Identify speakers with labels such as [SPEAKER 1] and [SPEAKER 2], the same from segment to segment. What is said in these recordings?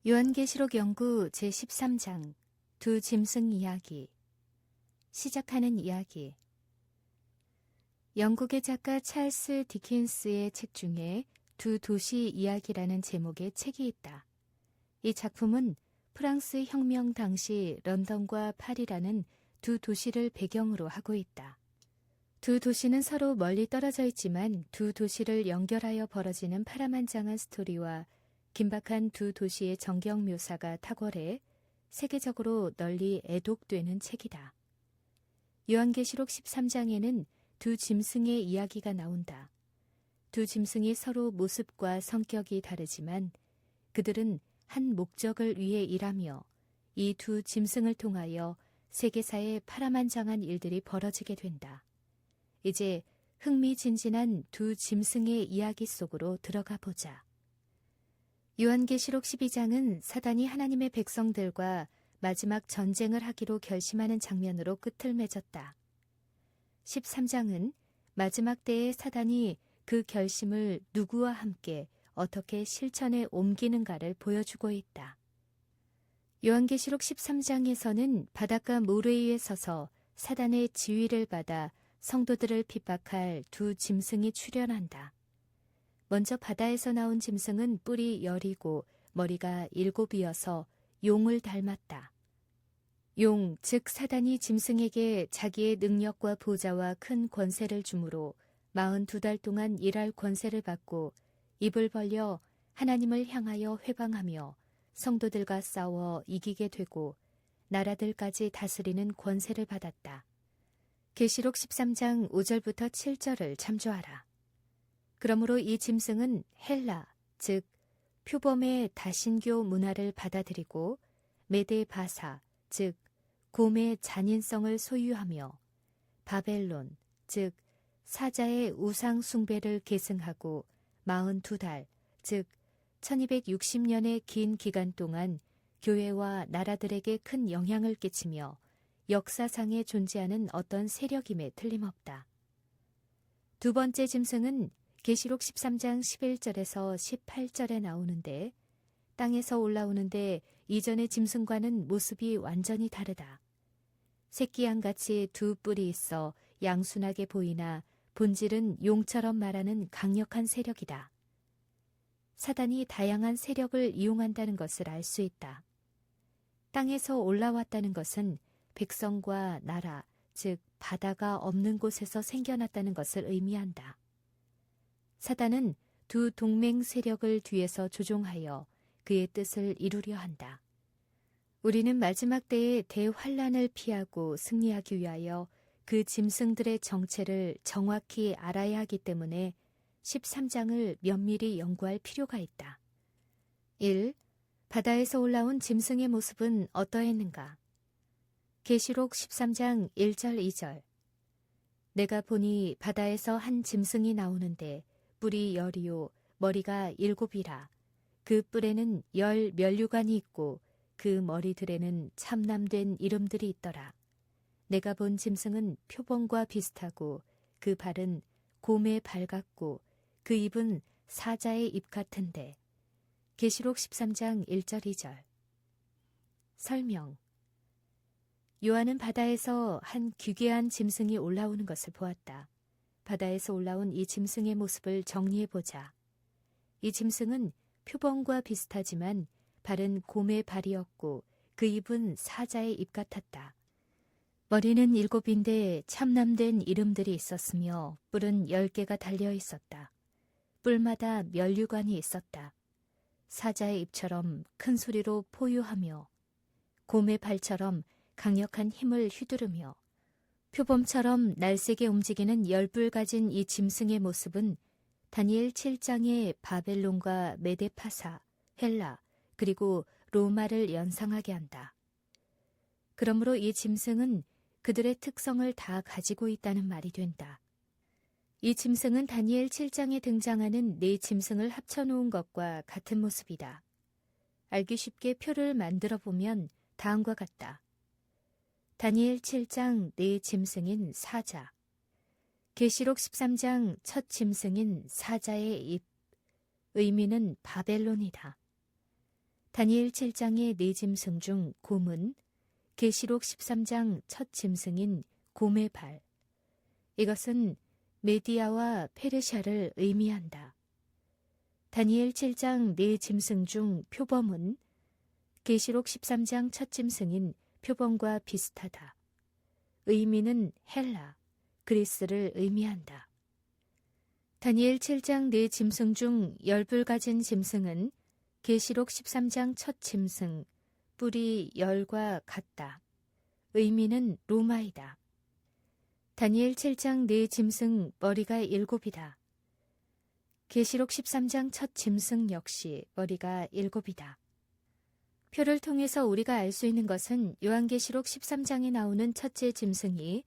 [SPEAKER 1] 요한계시록 연구 제13장 두 짐승 이야기. 시작하는 이야기. 영국의 작가 찰스 디킨스의 책 중에 두 도시 이야기라는 제목의 책이 있다. 이 작품은 프랑스 혁명 당시 런던과 파리라는 두 도시를 배경으로 하고 있다. 두 도시는 서로 멀리 떨어져 있지만 두 도시를 연결하여 벌어지는 파란만장한 스토리와 긴박한 두 도시의 전경 묘사가 탁월해 세계적으로 널리 애독되는 책이다. 요한계시록 13장에는 두 짐승의 이야기가 나온다. 두 짐승이 서로 모습과 성격이 다르지만 그들은 한 목적을 위해 일하며 이 두 짐승을 통하여 세계사에 파란만장한 일들이 벌어지게 된다. 이제 흥미진진한 두 짐승의 이야기 속으로 들어가 보자. 요한계시록 12장은 사단이 하나님의 백성들과 마지막 전쟁을 하기로 결심하는 장면으로 끝을 맺었다. 13장은 마지막 때에 사단이 그 결심을 누구와 함께 어떻게 실천에 옮기는가를 보여주고 있다. 요한계시록 13장에서는 바닷가 모래 위에 서서 사단의 지휘를 받아 성도들을 핍박할 두 짐승이 출현한다. 먼저 바다에서 나온 짐승은 뿔이 10이고 머리가 7이어서 용을 닮았다. 용, 즉 사단이 짐승에게 자기의 능력과 보좌와 큰 권세를 주므로 42달 동안 일할 권세를 받고 입을 벌려 하나님을 향하여 회방하며 성도들과 싸워 이기게 되고 나라들까지 다스리는 권세를 받았다. 계시록 13장 5절부터 7절을 참조하라. 그러므로 이 짐승은 헬라, 즉 표범의 다신교 문화를 받아들이고 메데바사, 즉 곰의 잔인성을 소유하며 바벨론, 즉 사자의 우상 숭배를 계승하고 42달, 즉 1260년의 긴 기간 동안 교회와 나라들에게 큰 영향을 끼치며 역사상에 존재하는 어떤 세력임에 틀림없다. 두 번째 짐승은 계시록 13장 11절에서 18절에 나오는데 땅에서 올라오는데 이전의 짐승과는 모습이 완전히 다르다. 새끼양같이 두 뿔이 있어 양순하게 보이나 본질은 용처럼 말하는 강력한 세력이다. 사단이 다양한 세력을 이용한다는 것을 알 수 있다. 땅에서 올라왔다는 것은 백성과 나라, 즉 바다가 없는 곳에서 생겨났다는 것을 의미한다. 사단은 두 동맹 세력을 뒤에서 조종하여 그의 뜻을 이루려 한다. 우리는 마지막 때의 대환란을 피하고 승리하기 위하여 그 짐승들의 정체를 정확히 알아야 하기 때문에 13장을 면밀히 연구할 필요가 있다. 1. 바다에서 올라온 짐승의 모습은 어떠했는가? 계시록 13장 1절 2절. 내가 보니 바다에서 한 짐승이 나오는데 뿔이 10이요 머리가 7이라. 그 뿔에는 10 면류관이 있고 그 머리들에는 참남된 이름들이 있더라. 내가 본 짐승은 표범과 비슷하고 그 발은 곰의 발 같고 그 입은 사자의 입 같은데. 계시록 13장 1절 2절. 설명. 요한은 바다에서 한 기괴한 짐승이 올라오는 것을 보았다. 바다에서 올라온 이 짐승의 모습을 정리해보자. 이 짐승은 표범과 비슷하지만 발은 곰의 발이었고 그 입은 사자의 입 같았다. 머리는 7인데 참남된 이름들이 있었으며 뿔은 10개가 달려 있었다. 뿔마다 면류관이 있었다. 사자의 입처럼 큰 소리로 포효하며 곰의 발처럼 강력한 힘을 휘두르며 표범처럼 날쌔게 움직이는 10뿔 가진 이 짐승의 모습은 다니엘 7장의 바벨론과 메데파사, 헬라, 그리고 로마를 연상하게 한다. 그러므로 이 짐승은 그들의 특성을 다 가지고 있다는 말이 된다. 이 짐승은 다니엘 7장에 등장하는 네 짐승을 합쳐놓은 것과 같은 모습이다. 알기 쉽게 표를 만들어 보면 다음과 같다. 다니엘 7장 네 짐승인 사자, 계시록 13장 첫 짐승인 사자의 입, 의미는 바벨론이다. 다니엘 7장의 네 짐승 중 곰은 계시록 13장 첫 짐승인 곰의 발. 이것은 메디아와 페르시아를 의미한다. 다니엘 7장 네 짐승 중 표범은 계시록 13장 첫 짐승인 표범과 비슷하다. 의미는 헬라, 그리스를 의미한다. 다니엘 7장 네 짐승 중 열불 가진 짐승은 계시록 13장 첫 짐승, 뿔이 열과 같다. 의미는 로마이다. 다니엘 7장 네 짐승 머리가 7이다. 계시록 13장 첫 짐승 역시 머리가 7이다. 표를 통해서 우리가 알 수 있는 것은 요한계시록 13장에 나오는 첫째 짐승이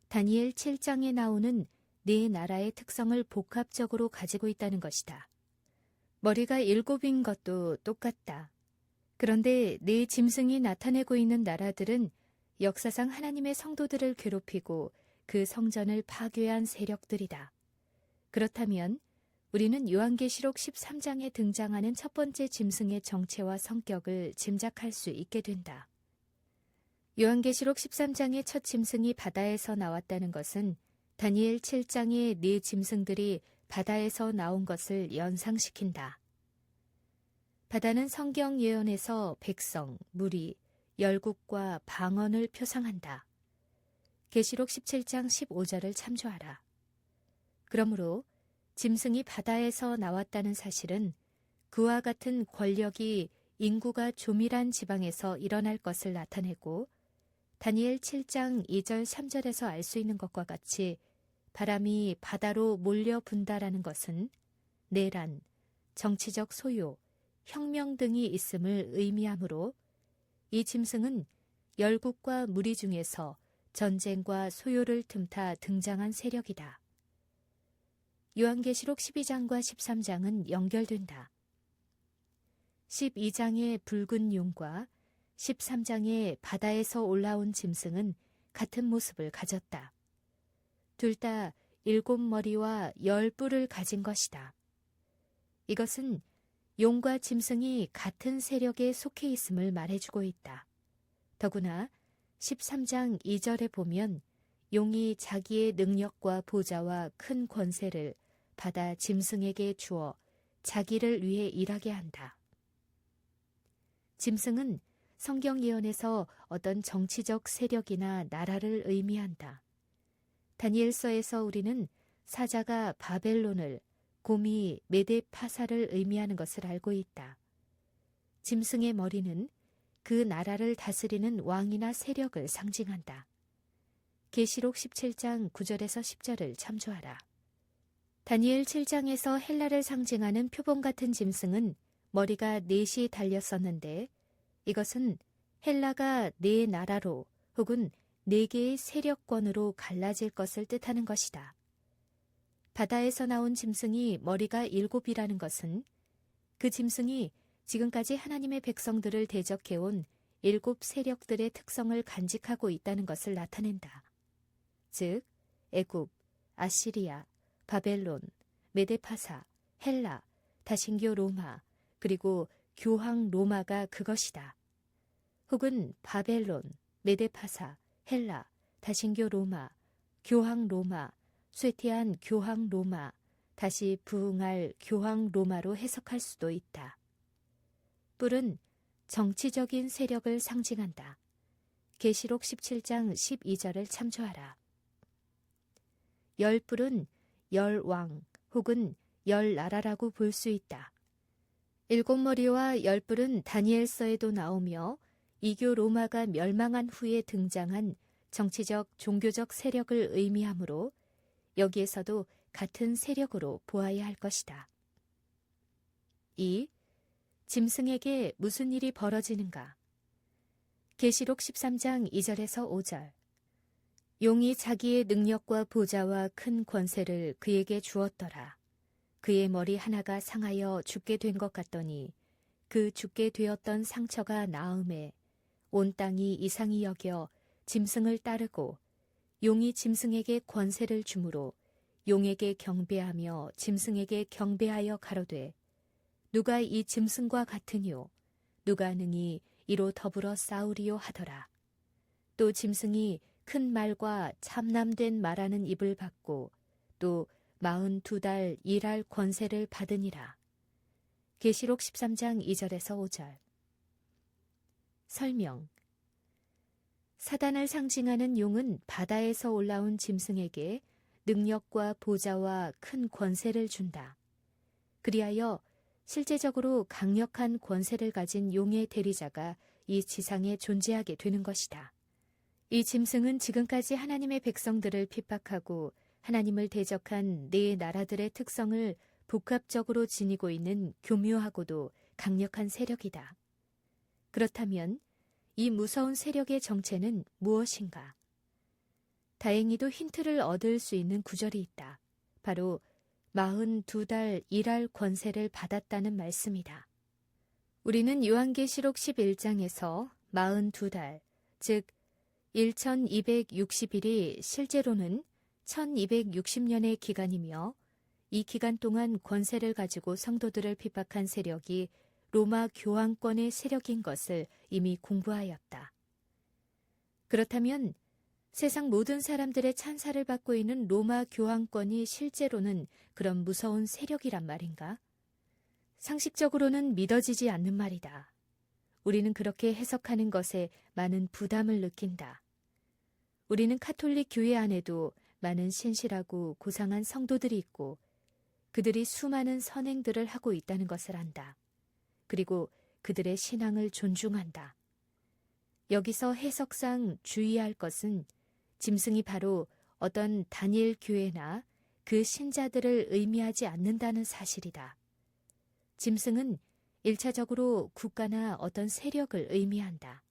[SPEAKER 1] 다니엘 7장에 나오는 네 나라의 특성을 복합적으로 가지고 있다는 것이다. 머리가 7인 것도 똑같다. 그런데 네 짐승이 나타내고 있는 나라들은 역사상 하나님의 성도들을 괴롭히고 그 성전을 파괴한 세력들이다. 그렇다면 우리는 요한계시록 13장에 등장하는 첫 번째 짐승의 정체와 성격을 짐작할 수 있게 된다. 요한계시록 13장의 첫 짐승이 바다에서 나왔다는 것은 다니엘 7장의 네 짐승들이 바다에서 나온 것을 연상시킨다. 바다는 성경 예언에서 백성, 무리, 열국과 방언을 표상한다. 계시록 17장 15절을 참조하라. 그러므로 짐승이 바다에서 나왔다는 사실은 그와 같은 권력이 인구가 조밀한 지방에서 일어날 것을 나타내고 다니엘 7장 2절 3절에서 알 수 있는 것과 같이 바람이 바다로 몰려 분다라는 것은 내란, 정치적 소요, 혁명 등이 있음을 의미하므로 이 짐승은 열국과 무리 중에서 전쟁과 소요를 틈타 등장한 세력이다. 요한계시록 12장과 13장은 연결된다. 12장의 붉은 용과 13장의 바다에서 올라온 짐승은 같은 모습을 가졌다. 둘 다 7머리와 10뿔을 가진 것이다. 이것은 용과 짐승이 같은 세력에 속해 있음을 말해주고 있다. 더구나 13장 2절에 보면 용이 자기의 능력과 보좌와 큰 권세를 받아 짐승에게 주어 자기를 위해 일하게 한다. 짐승은 성경 예언에서 어떤 정치적 세력이나 나라를 의미한다. 다니엘서에서 우리는 사자가 바벨론을, 곰이 메데파사를 의미하는 것을 알고 있다. 짐승의 머리는 그 나라를 다스리는 왕이나 세력을 상징한다. 계시록 17장 9절에서 10절을 참조하라. 다니엘 7장에서 헬라를 상징하는 표범 같은 짐승은 머리가 4시 달렸었는데 이것은 헬라가 4나라로 혹은 4개의 세력권으로 갈라질 것을 뜻하는 것이다. 바다에서 나온 짐승이 머리가 7이라는 것은 그 짐승이 지금까지 하나님의 백성들을 대적해온 7 세력들의 특성을 간직하고 있다는 것을 나타낸다. 즉, 애굽, 아시리아, 바벨론, 메데파사, 헬라, 다신교 로마, 그리고 교황 로마가 그것이다. 혹은 바벨론, 메데파사, 헬라, 다신교 로마, 교황 로마, 쇠퇴한 교황 로마, 다시 부흥할 교황 로마로 해석할 수도 있다. 뿔은 정치적인 세력을 상징한다. 계시록 17장 12절을 참조하라. 10뿔은 10왕 혹은 10나라라고 볼 수 있다. 7머리와 10뿔은 다니엘서에도 나오며 이교 로마가 멸망한 후에 등장한 정치적, 종교적 세력을 의미하므로 여기에서도 같은 세력으로 보아야 할 것이다. 2. 짐승에게 무슨 일이 벌어지는가? 계시록 13장 2절에서 5절. 용이 자기의 능력과 보좌와 큰 권세를 그에게 주었더라. 그의 머리 하나가 상하여 죽게 된 것 같더니 그 죽게 되었던 상처가 나음에 온 땅이 이상히 여겨 짐승을 따르고 용이 짐승에게 권세를 주므로 용에게 경배하며 짐승에게 경배하여 가로되 누가 이 짐승과 같으뇨 누가 능히 이로 더불어 싸우리요 하더라. 또 짐승이 큰 말과 참남된 말하는 입을 받고 또 42달 일할 권세를 받으니라. 계시록 13장 2절에서 5절. 설명. 사단을 상징하는 용은 바다에서 올라온 짐승에게 능력과 보좌와 큰 권세를 준다. 그리하여 실제적으로 강력한 권세를 가진 용의 대리자가 이 지상에 존재하게 되는 것이다. 이 짐승은 지금까지 하나님의 백성들을 핍박하고 하나님을 대적한 네 나라들의 특성을 복합적으로 지니고 있는 교묘하고도 강력한 세력이다. 그렇다면 이 무서운 세력의 정체는 무엇인가? 다행히도 힌트를 얻을 수 있는 구절이 있다. 바로 42달 일할 권세를 받았다는 말씀이다. 우리는 요한계시록 11장에서 42달, 즉 1260일이 실제로는 1260년의 기간이며 이 기간 동안 권세를 가지고 성도들을 핍박한 세력이 로마 교황권의 세력인 것을 이미 공부하였다. 그렇다면 세상 모든 사람들의 찬사를 받고 있는 로마 교황권이 실제로는 그런 무서운 세력이란 말인가? 상식적으로는 믿어지지 않는 말이다. 우리는 그렇게 해석하는 것에 많은 부담을 느낀다. 우리는 카톨릭 교회 안에도 많은 신실하고 고상한 성도들이 있고 그들이 수많은 선행들을 하고 있다는 것을 안다. 그리고 그들의 신앙을 존중한다. 여기서 해석상 주의할 것은 짐승이 바로 어떤 단일 교회나 그 신자들을 의미하지 않는다는 사실이다. 짐승은 1차적으로 국가나 어떤 세력을 의미한다.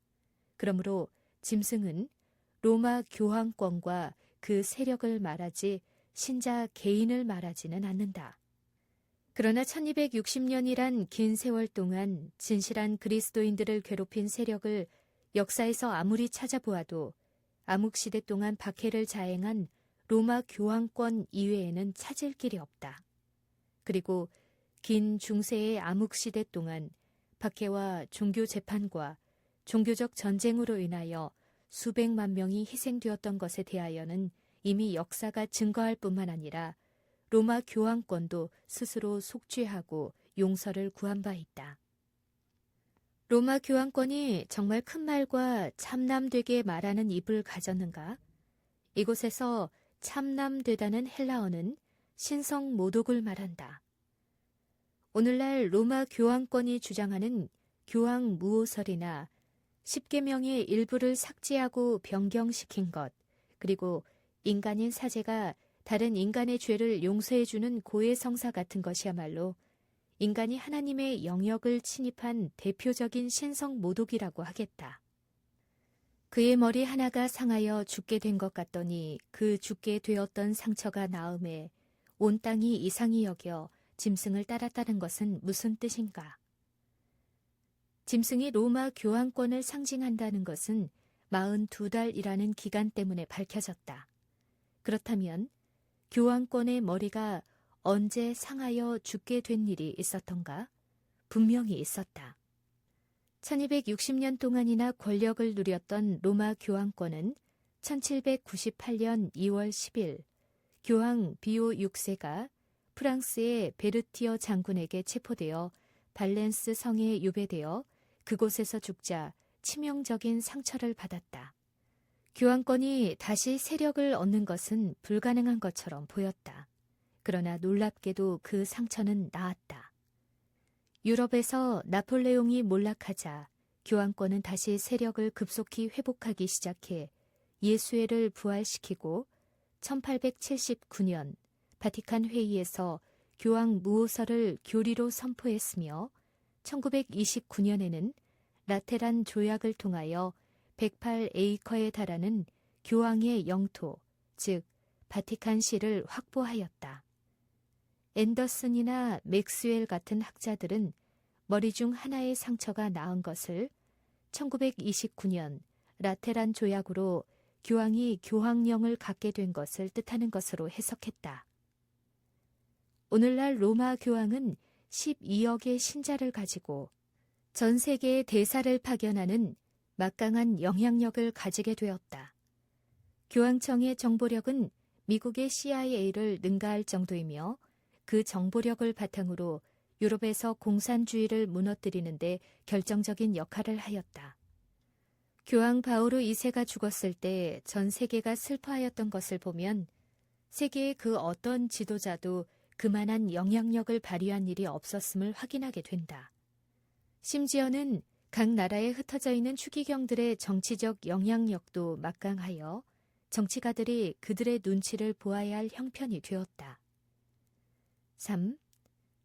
[SPEAKER 1] 그러므로 짐승은 로마 교황권과 그 세력을 말하지 신자 개인을 말하지는 않는다. 그러나 1260년이란 긴 세월 동안 진실한 그리스도인들을 괴롭힌 세력을 역사에서 아무리 찾아보아도 암흑시대 동안 박해를 자행한 로마 교황권 이외에는 찾을 길이 없다. 그리고 긴 중세의 암흑시대 동안 박해와 종교 재판과 종교적 전쟁으로 인하여 수백만 명이 희생되었던 것에 대하여는 이미 역사가 증거할 뿐만 아니라 로마 교황권도 스스로 속죄하고 용서를 구한 바 있다. 로마 교황권이 정말 큰 말과 참남되게 말하는 입을 가졌는가? 이곳에서 참남되다는 헬라어는 신성 모독을 말한다. 오늘날 로마 교황권이 주장하는 교황 무오설이나 10계명의 일부를 삭제하고 변경시킨 것, 그리고 인간인 사제가 다른 인간의 죄를 용서해주는 고해성사 같은 것이야말로 인간이 하나님의 영역을 침입한 대표적인 신성 모독이라고 하겠다. 그의 머리 하나가 상하여 죽게 된 것 같더니 그 죽게 되었던 상처가 나음에 온 땅이 이상히 여겨 짐승을 따랐다는 것은 무슨 뜻인가? 짐승이 로마 교황권을 상징한다는 것은 42달이라는 기간 때문에 밝혀졌다. 그렇다면 교황권의 머리가 언제 상하여 죽게 된 일이 있었던가? 분명히 있었다. 1260년 동안이나 권력을 누렸던 로마 교황권은 1798년 2월 10일 교황 비오 6세가 프랑스의 베르티어 장군에게 체포되어 발렌스 성에 유배되어 그곳에서 죽자 치명적인 상처를 받았다. 교황권이 다시 세력을 얻는 것은 불가능한 것처럼 보였다. 그러나 놀랍게도 그 상처는 나았다. 유럽에서 나폴레옹이 몰락하자 교황권은 다시 세력을 급속히 회복하기 시작해 예수회를 부활시키고 1879년 바티칸 회의에서 교황 무오설을 교리로 선포했으며 1929년에는 라테란 조약을 통하여 108에이커에 달하는 교황의 영토, 즉 바티칸시를 확보하였다. 앤더슨이나 맥스웰 같은 학자들은 머리 중 하나의 상처가 나은 것을 1929년 라테란 조약으로 교황이 교황령을 갖게 된 것을 뜻하는 것으로 해석했다. 오늘날 로마 교황은 12억의 신자를 가지고 전 세계의 대사를 파견하는 막강한 영향력을 가지게 되었다. 교황청의 정보력은 미국의 CIA를 능가할 정도이며 그 정보력을 바탕으로 유럽에서 공산주의를 무너뜨리는 데 결정적인 역할을 하였다. 교황 바오로 2세가 죽었을 때 전 세계가 슬퍼하였던 것을 보면 세계의 그 어떤 지도자도 그만한 영향력을 발휘한 일이 없었음을 확인하게 된다. 심지어는 각 나라에 흩어져 있는 추기경들의 정치적 영향력도 막강하여 정치가들이 그들의 눈치를 보아야 할 형편이 되었다. 3.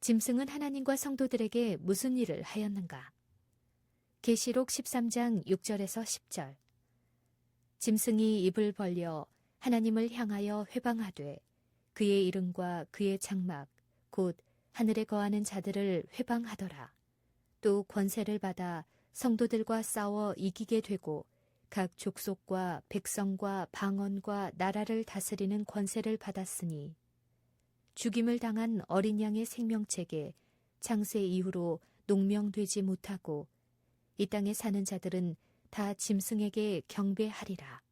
[SPEAKER 1] 짐승은 하나님과 성도들에게 무슨 일을 하였는가? 계시록 13장 6절에서 10절. 짐승이 입을 벌려 하나님을 향하여 회방하되 그의 이름과 그의 장막 곧 하늘에 거하는 자들을 회방하더라. 또 권세를 받아 성도들과 싸워 이기게 되고 각 족속과 백성과 방언과 나라를 다스리는 권세를 받았으니 죽임을 당한 어린 양의 생명책에 창세 이후로 농명되지 못하고 이 땅에 사는 자들은 다 짐승에게 경배하리라.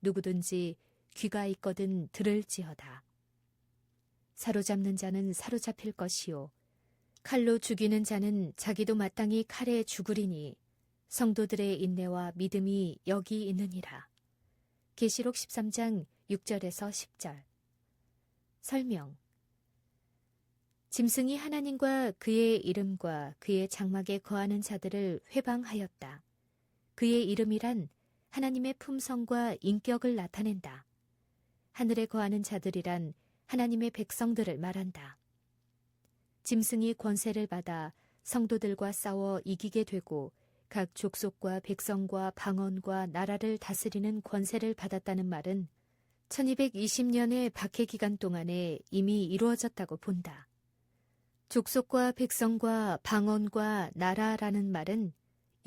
[SPEAKER 1] 누구든지 귀가 있거든 들을지어다. 사로잡는 자는 사로잡힐 것이요 칼로 죽이는 자는 자기도 마땅히 칼에 죽으리니 성도들의 인내와 믿음이 여기 있느니라. 계시록 13장 6절에서 10절. 설명. 짐승이 하나님과 그의 이름과 그의 장막에 거하는 자들을 회방하였다. 그의 이름이란 하나님의 품성과 인격을 나타낸다. 하늘에 거하는 자들이란 하나님의 백성들을 말한다. 짐승이 권세를 받아 성도들과 싸워 이기게 되고 각 족속과 백성과 방언과 나라를 다스리는 권세를 받았다는 말은 1220년의 박해 기간 동안에 이미 이루어졌다고 본다. 족속과 백성과 방언과 나라라는 말은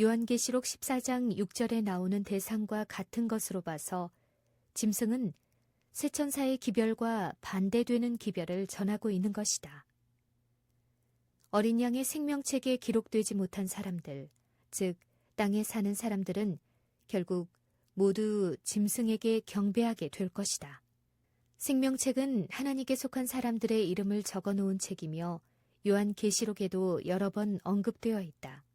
[SPEAKER 1] 요한계시록 14장 6절에 나오는 대상과 같은 것으로 봐서 짐승은 세천사의 기별과 반대되는 기별을 전하고 있는 것이다. 어린 양의 생명책에 기록되지 못한 사람들, 즉 땅에 사는 사람들은 결국 모두 짐승에게 경배하게 될 것이다. 생명책은 하나님께 속한 사람들의 이름을 적어놓은 책이며 요한계시록에도 여러 번 언급되어 있다.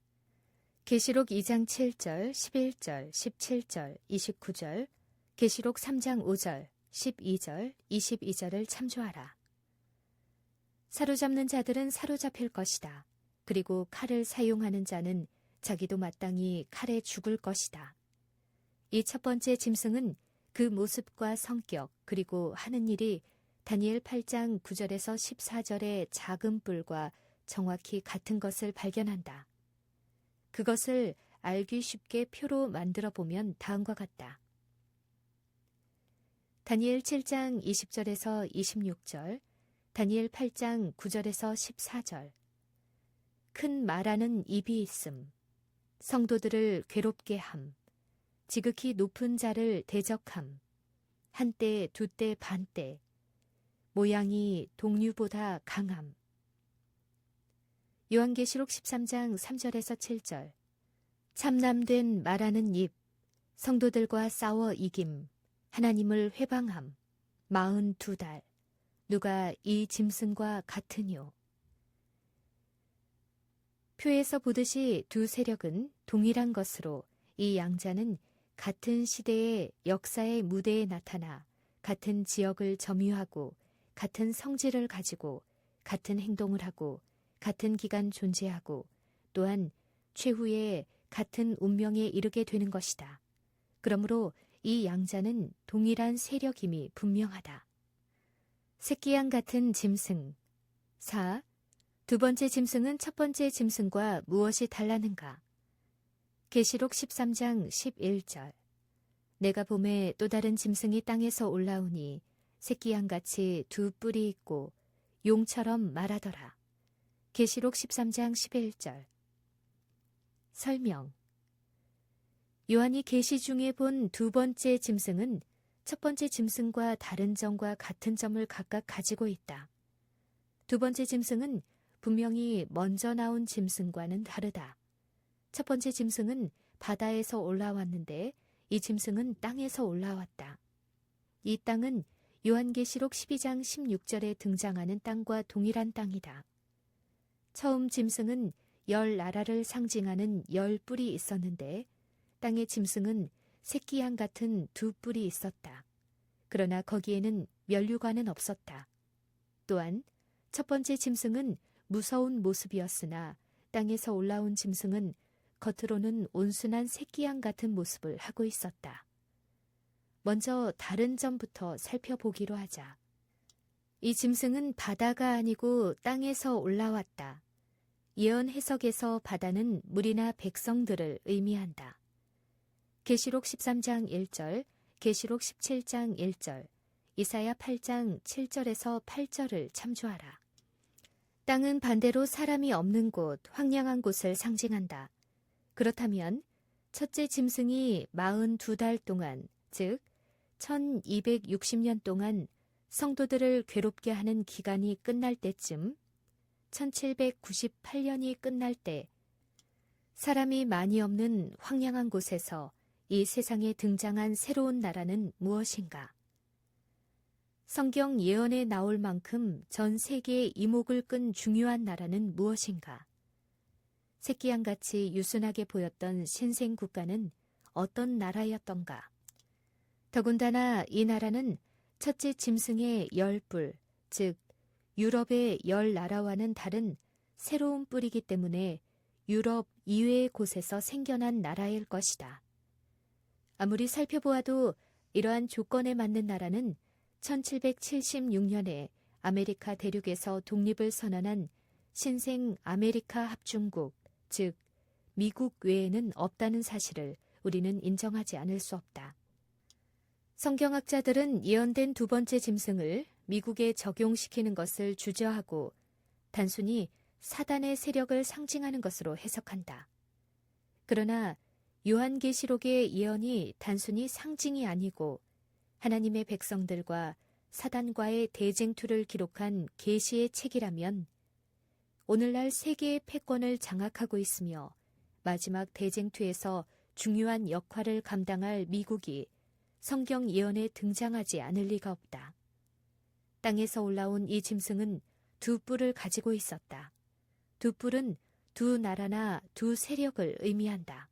[SPEAKER 1] 계시록 2장 7절, 11절, 17절, 29절, 계시록 3장 5절, 12절, 22절을 참조하라. 사로잡는 자들은 사로잡힐 것이다. 그리고 칼을 사용하는 자는 자기도 마땅히 칼에 죽을 것이다. 이 첫 번째 짐승은 그 모습과 성격 그리고 하는 일이 다니엘 8장 9절에서 14절의 작은 뿔과 정확히 같은 것을 발견한다. 그것을 알기 쉽게 표로 만들어 보면 다음과 같다. 다니엘 7장 20절에서 26절, 다니엘 8장 9절에서 14절. 큰 말하는 입이 있음, 성도들을 괴롭게 함, 지극히 높은 자를 대적함, 한때 두때 반때, 모양이 동류보다 강함. 요한계시록 13장 3절에서 7절. 참남된 말하는 입, 성도들과 싸워 이김, 하나님을 회방함, 42달. 누가 이 짐승과 같으뇨. 표에서 보듯이 두 세력은 동일한 것으로 이 양자는 같은 시대의 역사의 무대에 나타나 같은 지역을 점유하고 같은 성질을 가지고 같은 행동을 하고 같은 기간 존재하고 또한 최후에 같은 운명에 이르게 되는 것이다. 그러므로 이 양자는 동일한 세력임이 분명하다. 새끼양 같은 짐승. 4. 두 번째 짐승은 첫 번째 짐승과 무엇이 달라는가? 계시록 13장 11절. 내가 봄에 또 다른 짐승이 땅에서 올라오니 새끼양같이 두 뿔이 있고 용처럼 말하더라. 계시록 13장 11절. 설명. 요한이 계시 중에 본 두 번째 짐승은 첫 번째 짐승과 다른 점과 같은 점을 각각 가지고 있다. 두 번째 짐승은 분명히 먼저 나온 짐승과는 다르다. 첫 번째 짐승은 바다에서 올라왔는데 이 짐승은 땅에서 올라왔다. 이 땅은 요한계시록 12장 16절에 등장하는 땅과 동일한 땅이다. 처음 짐승은 10나라를 상징하는 10뿔이 있었는데 땅의 짐승은 새끼양 같은 2뿔이 있었다. 그러나 거기에는 면류관은 없었다. 또한 첫 번째 짐승은 무서운 모습이었으나 땅에서 올라온 짐승은 겉으로는 온순한 새끼양 같은 모습을 하고 있었다. 먼저 다른 점부터 살펴보기로 하자. 이 짐승은 바다가 아니고 땅에서 올라왔다. 예언 해석에서 바다는 무리나 백성들을 의미한다. 계시록 13장 1절, 계시록 17장 1절, 이사야 8장 7절에서 8절을 참조하라. 땅은 반대로 사람이 없는 곳, 황량한 곳을 상징한다. 그렇다면 첫째 짐승이 42달 동안, 즉 1260년 동안 성도들을 괴롭게 하는 기간이 끝날 때쯤 1798년이 끝날 때 사람이 많이 없는 황량한 곳에서 이 세상에 등장한 새로운 나라는 무엇인가? 성경 예언에 나올 만큼 전 세계의 이목을 끈 중요한 나라는 무엇인가? 새끼양같이 유순하게 보였던 신생 국가는 어떤 나라였던가? 더군다나 이 나라는 첫째 짐승의 10뿔, 즉 유럽의 10나라와는 다른 새로운 뿔이기 때문에 유럽 이외의 곳에서 생겨난 나라일 것이다. 아무리 살펴보아도 이러한 조건에 맞는 나라는 1776년에 아메리카 대륙에서 독립을 선언한 신생 아메리카 합중국, 즉 미국 외에는 없다는 사실을 우리는 인정하지 않을 수 없다. 성경학자들은 예언된 두 번째 짐승을 미국에 적용시키는 것을 주저하고 단순히 사단의 세력을 상징하는 것으로 해석한다. 그러나 요한계시록의 예언이 단순히 상징이 아니고 하나님의 백성들과 사단과의 대쟁투를 기록한 계시의 책이라면 오늘날 세계의 패권을 장악하고 있으며 마지막 대쟁투에서 중요한 역할을 감당할 미국이 성경 예언에 등장하지 않을 리가 없다. 땅에서 올라온 이 짐승은 2뿔을 가지고 있었다. 2뿔은 두 나라나 두 세력을 의미한다.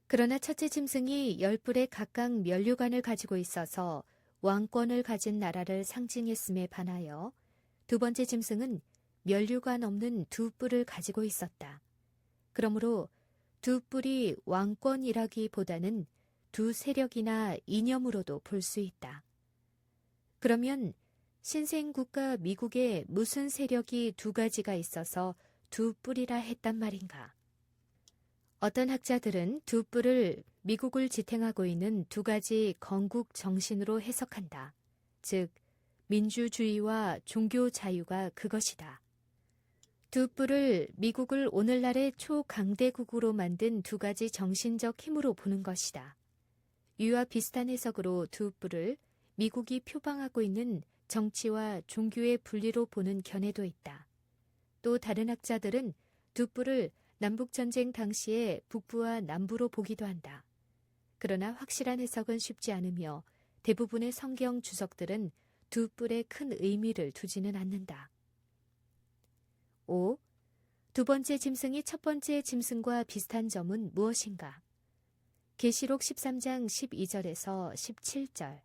[SPEAKER 1] 그러나 첫째 짐승이 10뿔의 각각 면류관을 가지고 있어서 왕권을 가진 나라를 상징했음에 반하여 두 번째 짐승은 면류관 없는 2뿔을 가지고 있었다. 그러므로 2뿔이 왕권이라기보다는 두 세력이나 이념으로도 볼 수 있다. 그러면 신생국가 미국에 무슨 세력이 두 가지가 있어서 2뿔이라 했단 말인가? 어떤 학자들은 2뿔을 미국을 지탱하고 있는 두 가지 건국 정신으로 해석한다. 즉, 민주주의와 종교 자유가 그것이다. 2뿔을 미국을 오늘날의 초강대국으로 만든 두 가지 정신적 힘으로 보는 것이다. 이와 비슷한 해석으로 2뿔을 미국이 표방하고 있는 정치와 종교의 분리로 보는 견해도 있다. 또 다른 학자들은 2뿔을 남북전쟁 당시에 북부와 남부로 보기도 한다. 그러나 확실한 해석은 쉽지 않으며 대부분의 성경 주석들은 2뿔에 큰 의미를 두지는 않는다. 5. 두 번째 짐승이 첫 번째 짐승과 비슷한 점은 무엇인가? 계시록 13장 12절에서 17절.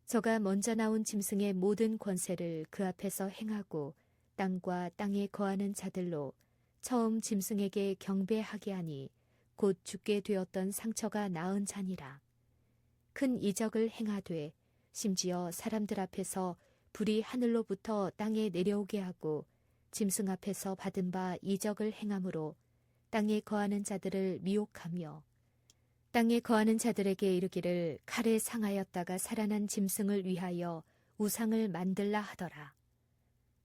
[SPEAKER 1] 저가 먼저 나온 짐승의 모든 권세를 그 앞에서 행하고 땅과 땅에 거하는 자들로 처음 짐승에게 경배하게 하니 곧 죽게 되었던 상처가 나은 자니라. 큰 이적을 행하되 심지어 사람들 앞에서 불이 하늘로부터 땅에 내려오게 하고 짐승 앞에서 받은 바 이적을 행함으로 땅에 거하는 자들을 미혹하며 땅에 거하는 자들에게 이르기를 칼에 상하였다가 살아난 짐승을 위하여 우상을 만들라 하더라.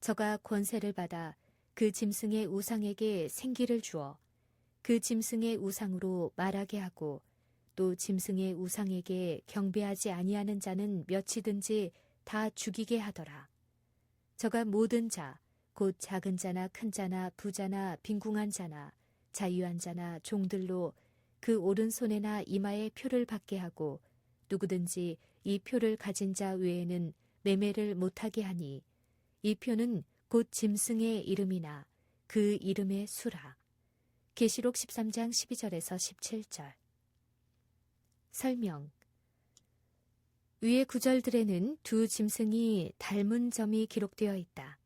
[SPEAKER 1] 저가 권세를 받아 그 짐승의 우상에게 생기를 주어 그 짐승의 우상으로 말하게 하고 또 짐승의 우상에게 경배하지 아니하는 자는 몇이든지 다 죽이게 하더라. 저가 모든 자, 곧 작은 자나 큰 자나 부자나 빈궁한 자나 자유한 자나 종들로 그 오른손에나 이마에 표를 받게 하고 누구든지 이 표를 가진 자 외에는 매매를 못하게 하니 이 표는 곧 짐승의 이름이나 그 이름의 수라. 계시록 13장 12절에서 17절. 설명. 위의 구절들에는 두 짐승이 닮은 점이 기록되어 있다.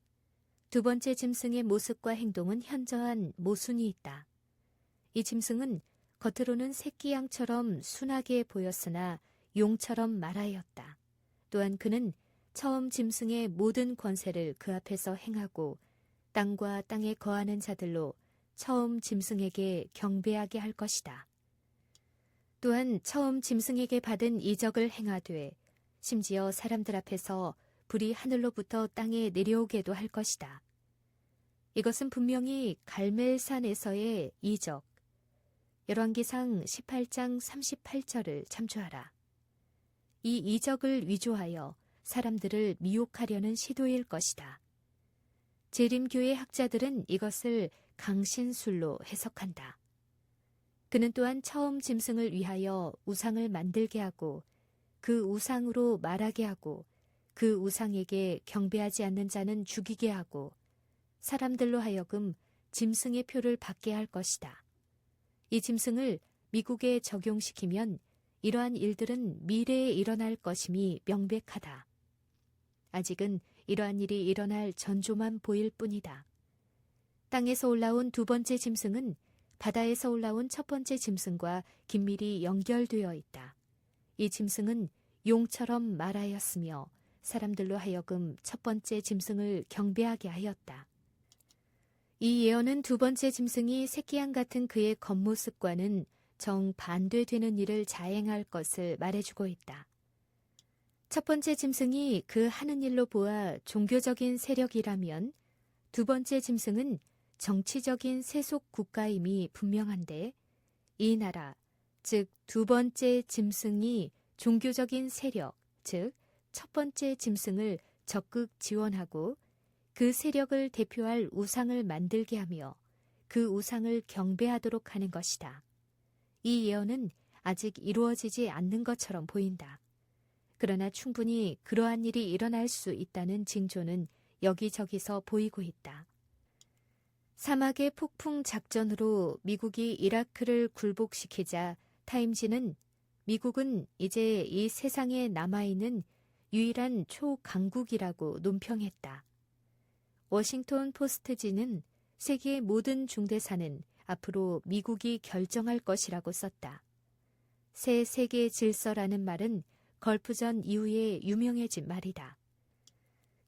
[SPEAKER 1] 두 번째 짐승의 모습과 행동은 현저한 모순이 있다. 이 짐승은 겉으로는 새끼 양처럼 순하게 보였으나 용처럼 말하였다. 또한 그는 처음 짐승의 모든 권세를 그 앞에서 행하고 땅과 땅에 거하는 자들로 처음 짐승에게 경배하게 할 것이다. 또한 처음 짐승에게 받은 이적을 행하되 심지어 사람들 앞에서 불이 하늘로부터 땅에 내려오게도 할 것이다. 이것은 분명히 갈멜산에서의 이적, 열왕기상 18장 38절을 참조하라. 이 이적을 위조하여 사람들을 미혹하려는 시도일 것이다. 재림교의 학자들은 이것을 강신술로 해석한다. 그는 또한 처음 짐승을 위하여 우상을 만들게 하고 그 우상으로 말하게 하고 그 우상에게 경배하지 않는 자는 죽이게 하고 사람들로 하여금 짐승의 표를 받게 할 것이다. 이 짐승을 미국에 적용시키면 이러한 일들은 미래에 일어날 것임이 명백하다. 아직은 이러한 일이 일어날 전조만 보일 뿐이다. 땅에서 올라온 두 번째 짐승은 바다에서 올라온 첫 번째 짐승과 긴밀히 연결되어 있다. 이 짐승은 용처럼 말하였으며 사람들로 하여금 첫 번째 짐승을 경배하게 하였다. 이 예언은 두 번째 짐승이 새끼양 같은 그의 겉모습과는 정반대되는 일을 자행할 것을 말해주고 있다. 첫 번째 짐승이 그 하는 일로 보아 종교적인 세력이라면 두 번째 짐승은 정치적인 세속 국가임이 분명한데 이 나라, 즉 두 번째 짐승이 종교적인 세력, 즉 첫 번째 짐승을 적극 지원하고 그 세력을 대표할 우상을 만들게 하며 그 우상을 경배하도록 하는 것이다. 이 예언은 아직 이루어지지 않는 것처럼 보인다. 그러나 충분히 그러한 일이 일어날 수 있다는 징조는 여기저기서 보이고 있다. 사막의 폭풍 작전으로 미국이 이라크를 굴복시키자 타임지는 미국은 이제 이 세상에 남아있는 유일한 초강국이라고 논평했다. 워싱턴 포스트지는 세계의 모든 중대사는 앞으로 미국이 결정할 것이라고 썼다. 새 세계 질서라는 말은 걸프전 이후에 유명해진 말이다.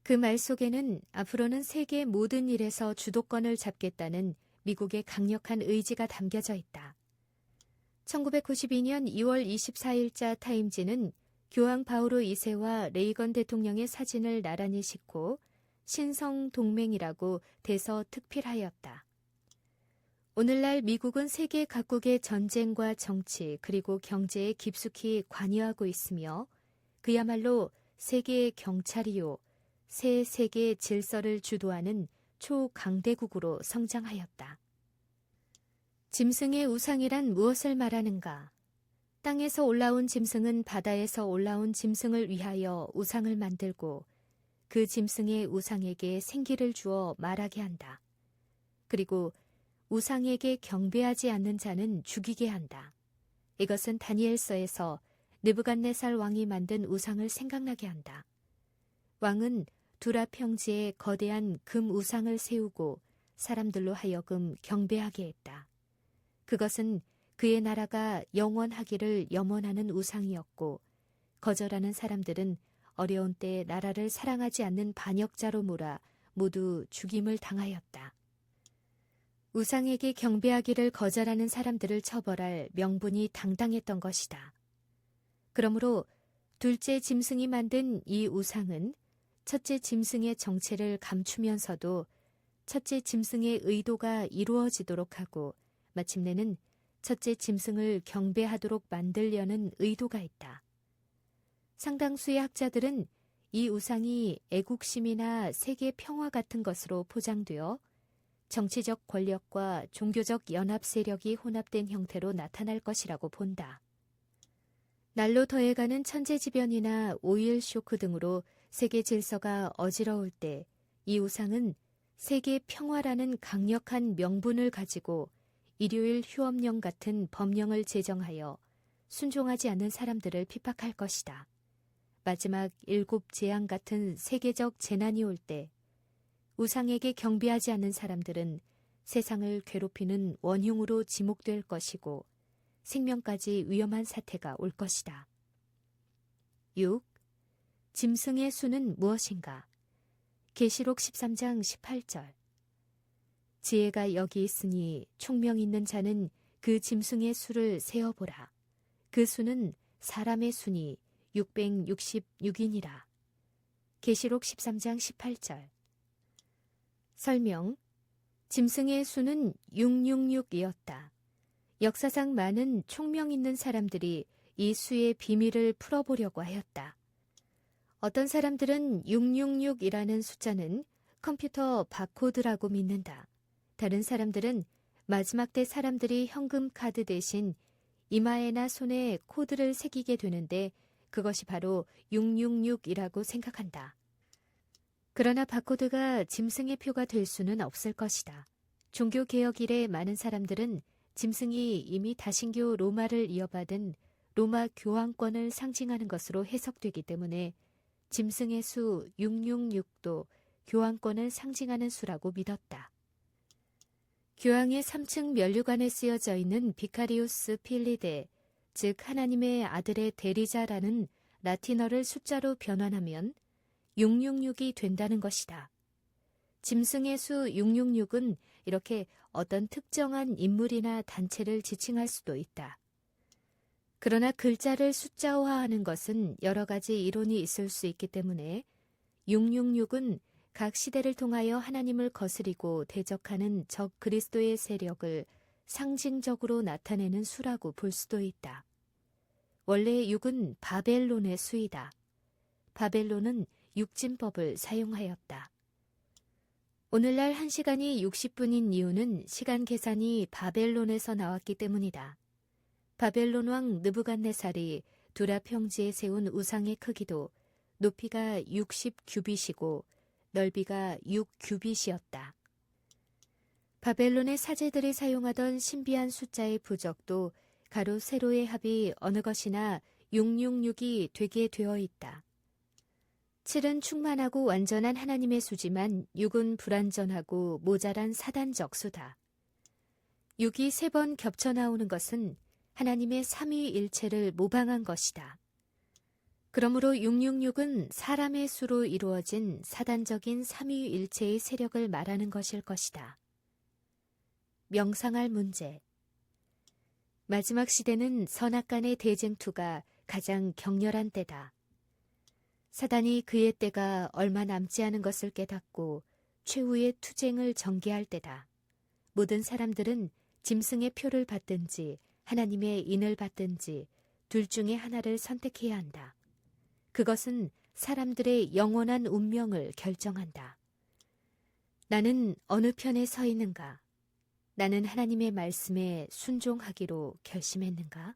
[SPEAKER 1] 그 말 속에는 앞으로는 세계 모든 일에서 주도권을 잡겠다는 미국의 강력한 의지가 담겨져 있다. 1992년 2월 24일자 타임지는 교황 바오로 2세와 레이건 대통령의 사진을 나란히 싣고 신성동맹이라고 대서특필하였다. 오늘날 미국은 세계 각국의 전쟁과 정치 그리고 경제에 깊숙이 관여하고 있으며 그야말로 세계의 경찰이요, 새 세계 질서를 주도하는 초강대국으로 성장하였다. 짐승의 우상이란 무엇을 말하는가? 땅에서 올라온 짐승은 바다에서 올라온 짐승을 위하여 우상을 만들고 그 짐승의 우상에게 생기를 주어 말하게 한다. 그리고 우상에게 경배하지 않는 자는 죽이게 한다. 이것은 다니엘서에서 느부갓네살 왕이 만든 우상을 생각나게 한다. 왕은 두라 평지에 거대한 금 우상을 세우고 사람들로 하여금 경배하게 했다. 그것은 그의 나라가 영원하기를 염원하는 우상이었고 거절하는 사람들은 어려운 때 나라를 사랑하지 않는 반역자로 몰아 모두 죽임을 당하였다. 우상에게 경배하기를 거절하는 사람들을 처벌할 명분이 당당했던 것이다. 그러므로 둘째 짐승이 만든 이 우상은 첫째 짐승의 정체를 감추면서도 첫째 짐승의 의도가 이루어지도록 하고 마침내는 첫째 짐승을 경배하도록 만들려는 의도가 있다. 상당수의 학자들은 이 우상이 애국심이나 세계 평화 같은 것으로 포장되어 정치적 권력과 종교적 연합 세력이 혼합된 형태로 나타날 것이라고 본다. 날로 더해가는 천재지변이나 오일 쇼크 등으로 세계 질서가 어지러울 때 이 우상은 세계 평화라는 강력한 명분을 가지고 일요일 휴업령 같은 법령을 제정하여 순종하지 않는 사람들을 핍박할 것이다. 마지막 7 재앙 같은 세계적 재난이 올 때 우상에게 경배하지 않는 사람들은 세상을 괴롭히는 원흉으로 지목될 것이고 생명까지 위험한 사태가 올 것이다. 6. 짐승의 수는 무엇인가? 계시록 13장 18절. 지혜가 여기 있으니 총명 있는 자는 그 짐승의 수를 세어보라. 그 수는 사람의 수니 666이니라. 계시록 13장 18절. 설명. 짐승의 수는 666이었다. 역사상 많은 총명 있는 사람들이 이 수의 비밀을 풀어보려고 하였다. 어떤 사람들은 666이라는 숫자는 컴퓨터 바코드라고 믿는다. 다른 사람들은 마지막 때 사람들이 현금 카드 대신 이마에나 손에 코드를 새기게 되는데 그것이 바로 666이라고 생각한다. 그러나 바코드가 짐승의 표가 될 수는 없을 것이다. 종교개혁 이래 많은 사람들은 짐승이 이미 다신교 로마를 이어받은 로마 교황권을 상징하는 것으로 해석되기 때문에 짐승의 수 666도 교황권을 상징하는 수라고 믿었다. 교황의 3층 면류관에 쓰여져 있는 비카리우스 필리데, 즉 하나님의 아들의 대리자라는 라틴어를 숫자로 변환하면 666이 된다는 것이다. 짐승의 수 666은 이렇게 어떤 특정한 인물이나 단체를 지칭할 수도 있다. 그러나 글자를 숫자화하는 것은 여러 가지 이론이 있을 수 있기 때문에 666은 각 시대를 통하여 하나님을 거스리고 대적하는 적 그리스도의 세력을 상징적으로 나타내는 수라고 볼 수도 있다. 원래 6은 바벨론의 수이다. 바벨론은 육진법을 사용하였다. 오늘날 1시간이 60분인 이유는 시간 계산이 바벨론에서 나왔기 때문이다. 바벨론 왕 느부갓네살이 두라 평지에 세운 우상의 크기도 높이가 60규빗이고 넓이가 6규빗이었다. 바벨론의 사제들이 사용하던 신비한 숫자의 부적도 가로 세로의 합이 어느 것이나 666이 되게 되어 있다. 7은 충만하고 완전한 하나님의 수지만 6은 불완전하고 모자란 사단적 수다. 6이 3번 겹쳐 나오는 것은 하나님의 삼위일체를 모방한 것이다. 그러므로 666은 사람의 수로 이루어진 사단적인 삼위일체의 세력을 말하는 것일 것이다. 명상할 문제. 마지막 시대는 선악간의 대쟁투가 가장 격렬한 때다. 사단이 그의 때가 얼마 남지 않은 것을 깨닫고 최후의 투쟁을 전개할 때다. 모든 사람들은 짐승의 표를 받든지 하나님의 인을 받든지 둘 중에 하나를 선택해야 한다. 그것은 사람들의 영원한 운명을 결정한다. 나는 어느 편에 서 있는가? 나는 하나님의 말씀에 순종하기로 결심했는가?